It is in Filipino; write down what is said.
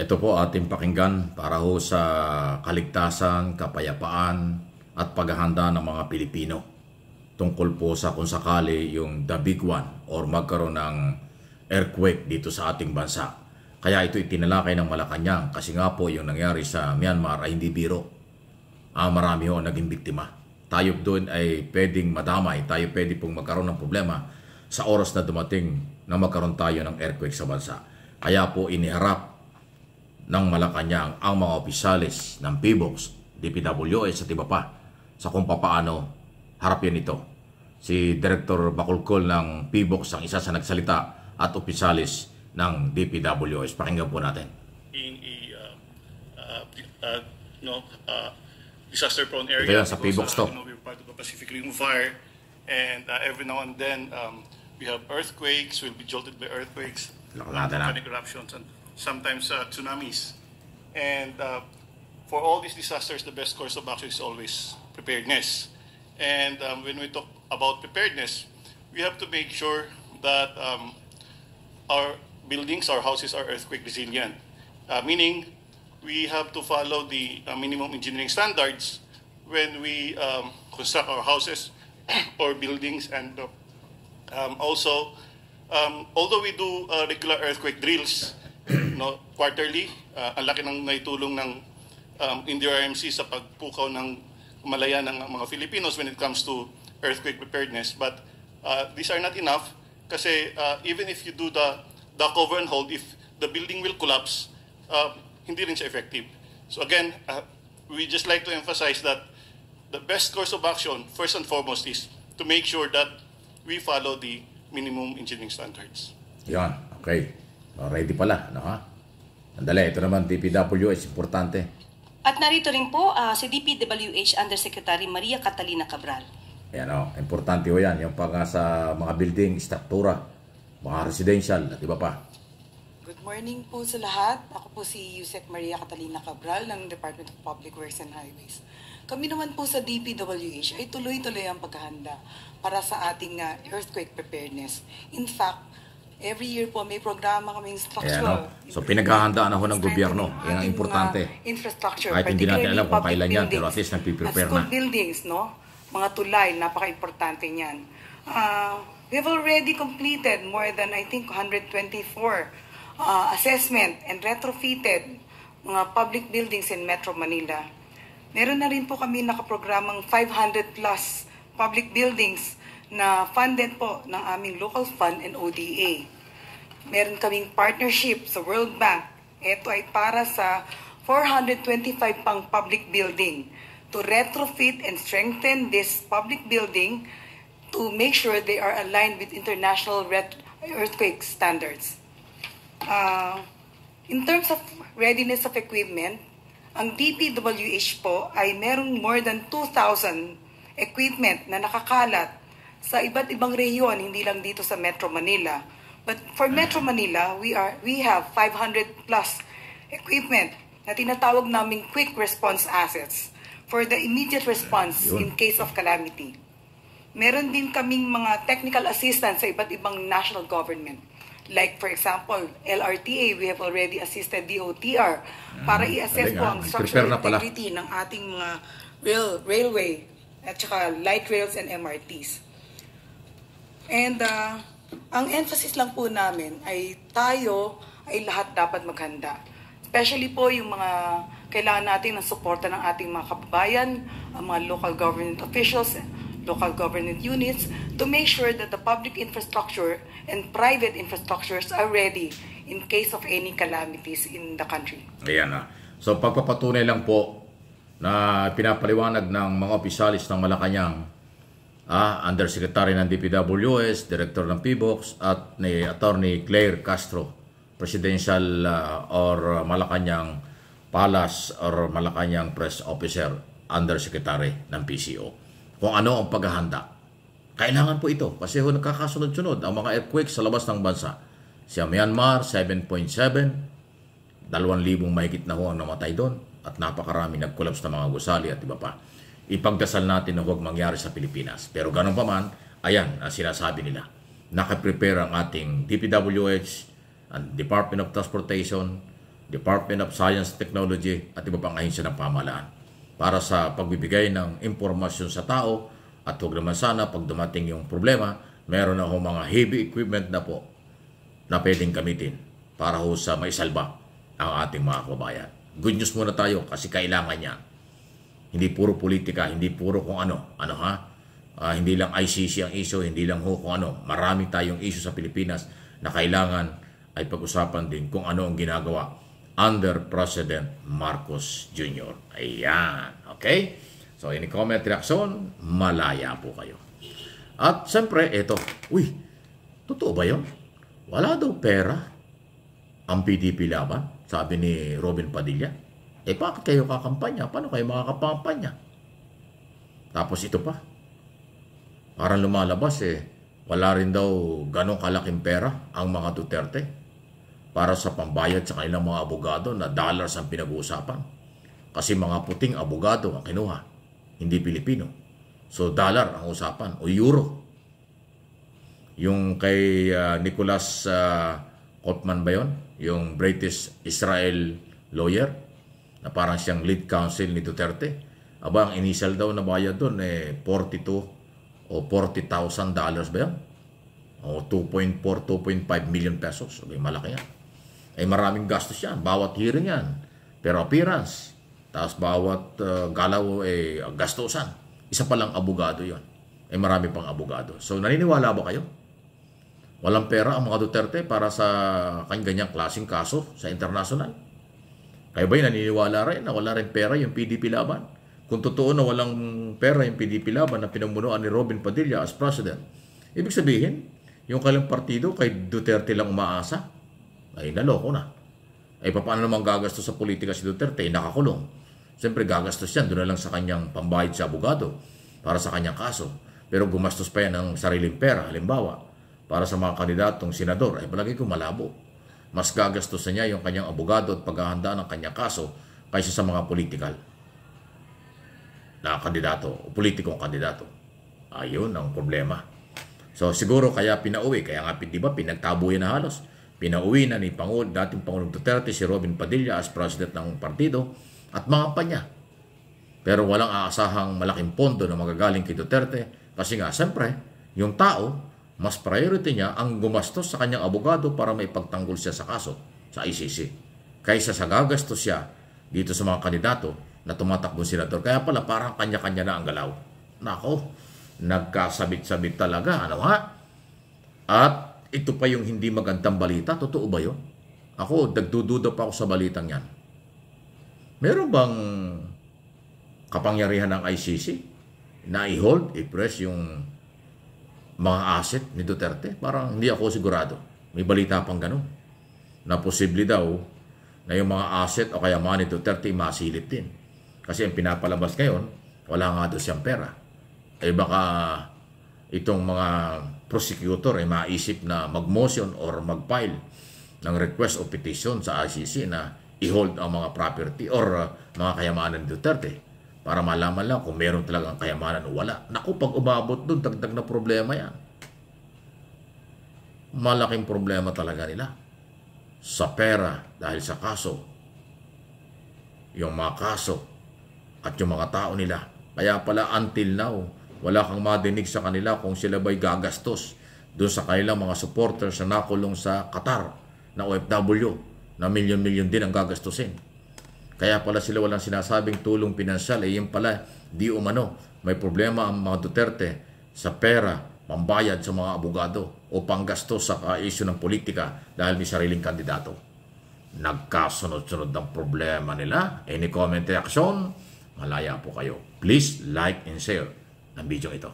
Ito po ating pakinggan para ho sa kaligtasan, kapayapaan at paghahanda ng mga Pilipino tungkol po sa kung sakali yung the big one or magkaroon ng earthquake dito sa ating bansa. Kaya ito itinalakay ng Malacanang kasi nga po yung nangyari sa Myanmar ay hindi biro. Marami ho naging biktima. Tayo doon ay pwedeng madamay, tayo pwede pong magkaroon ng problema sa oras na dumating na magkaroon tayo ng earthquake sa bansa. Kaya po iniharap ng Malacanang ang mga opisyalis ng PBOX, DPWH at iba pa sa kung paano harapin ito. Si Director Bacolcol ng PBOX ang isa sa nagsalita at opisyalis ng DPWH. Pakinggan po natin. In a disaster-prone area, ito yan sa PBOX to. We're part of the Pacific Ring of Fire, and every now and then we have earthquakes. We'll be jolted by earthquakes, volcanic eruptions, and sometimes tsunamis. And for all these disasters, the best course of action is always preparedness. And when we talk about preparedness, we have to make sure that our buildings, our houses are earthquake resilient. Meaning, we have to follow the minimum engineering standards when we construct our houses or buildings. And also, although we do regular earthquake drills, quarterly, ang laki ng naitulong ng INDRRMC sa pagpukaw ng malaya ng mga Filipinos when it comes to earthquake preparedness. But these are not enough kasi even if you do the cover and hold, if the building will collapse, hindi rin siya effective. So again, we just like to emphasize that the best course of action, first and foremost, is to make sure that we follow the minimum engineering standards. Yan, okay. Ready pala, no ha? Andali, ito naman, DPWH, importante. At narito rin po si DPWH Undersecretary Maria Catalina Cabral. Yan o, importante ho yan. Yung pang sa mga building, struktura, mga residential, at iba pa. Good morning po sa lahat. Ako po si Yusek Maria Catalina Cabral ng Department of Public Works and Highways. Kami naman po sa DPWH ay tuloy-tuloy ang paghahanda para sa ating earthquake preparedness. In fact, every year po may programa kaming structural. So pinaghahandaan na ho ng gobyerno. Yan ang importante. Infrastructure. Kahit hindi natin alam kung kailan yan, pero at least nagpiprepare na. School buildings, no? Mga tulay, napaka-importante niyan. We have already completed more than, I think, 124 assessment and retrofitted mga public buildings in Metro Manila. Meron na rin po kami nakaprogramang 500 plus public buildings na funded po ng aming local fund and ODA. Meron kaming partnership sa World Bank. Ito ay para sa 425 pang public building to retrofit and strengthen this public building to make sure they are aligned with international earthquake standards. In terms of readiness of equipment, ang DPWH po ay merong more than 2,000 equipment na nakakalat sa iba't ibang rehiyon, hindi lang dito sa Metro Manila. But for Metro Manila, we have 500 plus equipment na tinatawag naming quick response assets for the immediate response in case of calamity. Meron din kaming mga technical assistance sa iba't ibang national government. Like for example, LRTA, we have already assisted DOTR para i-assess po ang structural integrity ng ating mga railway at saka light rails and MRTs. And ang emphasis lang po namin ay tayo ay lahat dapat maghanda. Especially po yung mga kailangan natin ng suporta ng ating mga kababayan, ang mga local government officials, local government units, to make sure that the public infrastructure and private infrastructures are ready in case of any calamities in the country. Ayan na. So pagpapatunay lang po na pinapaliwanag ng mga opisyalis ng Malacanang, Undersecretary ng DPWH, Director ng PBOX, at ni Attorney Claire Castro, Presidential or Malacanang Palace or Malacanang Press Officer, Undersecretary ng PCO. Kung ano ang paghahanda. Kailangan po ito kasi nagkakasunod-sunod ang mga earthquakes sa labas ng bansa. Sa Myanmar, 7.7, 2,000 mahigit na ho ang namatay doon at napakarami nag-collapse na mga gusali at iba pa. Ipagdasal natin na huwag mangyari sa Pilipinas. Pero ganun pa man, ayan ang sinasabi nila. Nakaprepare ang ating DPWH, ang Department of Transportation, Department of Science and Technology at iba pang ahensya ng pamahalaan para sa pagbibigay ng impormasyon sa tao at huwag naman sana pag dumating yung problema, meron na ho mga heavy equipment na po na pwedeng gamitin para ho sa maisalba ang ating mga kababayan. Good news muna tayo kasi kailangan niya. Hindi puro politika, hindi puro kung ano hindi lang ICC ang issue, hindi lang ho kung ano. Marami tayong issue sa Pilipinas na kailangan ay pag-usapan din kung ano ang ginagawa under President Marcos Jr. Ayan. Okay? So, any comment, reaksyon, malaya po kayo. At siyempre, ito. Uy, totoo ba yun? Wala daw pera ang PDP laban, sabi ni Robin Padilla. Bakit kayo kakampanya? Paano kayo makakampanya? Tapos ito pa. Parang lumalabas wala rin daw ganong kalaking pera ang mga Duterte para sa pambayad sa kanilang mga abogado na dollars ang pinag-uusapan. Kasi mga puting abogado ang kinuha, hindi Pilipino. So dollar ang usapan o euro. Yung kay Nicholas Kotman ba yun? Yung British Israel lawyer na parang siyang lead counsel ni Duterte. Aba, ang initial daw na bayad doon 42 o $40,000 ba yan? O 2.4, 2.5 million pesos. Okay, malaki yan. Maraming gastos yan. Bawat hearing yan. Per appearance. Tapos bawat galaw gastusan. Isa palang abogado yon. Marami pang abogado. So, naniniwala ba kayo? Walang pera ang mga Duterte para sa kanyang klaseng kaso sa international? Kayo ba'y naniniwala rin na wala rin pera yung PDP laban? Kung totoo na walang pera yung PDP laban na pinamunuan ni Robin Padilla as president, ibig sabihin, yung kailang partido kay Duterte lang umaasa, naloko na. Paano naman gagastos sa politika si Duterte? Nakakulong. Siyempre gagastos yan, doon na lang sa kanyang pambayad sa abogado para sa kanyang kaso. Pero gumastos pa yan ng sariling pera, halimbawa, para sa mga kandidatong senador, palagi ko malabo. Mas gagastos niya yung kanyang abogado at paghahanda ng kanyang kaso kaysa sa mga political na kandidato o politikong kandidato. Ayun ang problema. So siguro kaya pinauwi, kaya nga di ba pinagtabuyan na halos. Pinauwi na ni dating Pangulong Duterte si Robin Padilla as president ng partido at mga panya. Pero walang aasahang malaking pondo na magagaling kay Duterte kasi nga siyempre yung tao mas priority niya ang gumastos sa kanyang abogado para may pagtanggol siya sa kaso sa ICC kaysa sa gagastos siya dito sa mga kandidato na tumatakbong senador. Kaya pala parang kanya-kanya na ang galaw. Nako, nagkasabit-sabit talaga. Ano ha? At ito pa yung hindi magandang balita. Totoo ba yun? Ako, nagdududa pa ako sa balitang yan. Meron bang kapangyarihan ng ICC na i-hold, i-press yung mga asset ni Duterte? Parang hindi ako sigurado. May balita pang ganun. Na posible daw na yung mga asset o kayamanan ni Duterte masilip din. Kasi ang pinapalabas ngayon, wala nga doon siyang pera. Baka itong mga prosecutor maisip na mag-motion or mag-file ng request o petition sa ICC na i-hold ang mga property or mga kayamanan ni Duterte para malaman lang kung meron talagang kayamanan o wala. Naku, pag umabot doon, dagdag na problema yan. Malaking problema talaga nila sa pera dahil sa kaso. Yung mga kaso at yung mga tao nila. Kaya pala until now, wala kang madinig sa kanila kung sila ba'y gagastos doon sa kanilang mga supporters na nakulong sa Qatar na OFW na milyon-milyon din ang gagastusin. Kaya pala sila walang sinasabing tulong pinansyal. Yung pala, di umano, may problema ang mga Duterte sa pera, pambayad sa mga abogado o panggastos sa issue ng politika dahil may sariling kandidato. Nagkasunod-sunod ang problema nila. Any comment, reaction? Malaya po kayo. Please like and share ang video ito.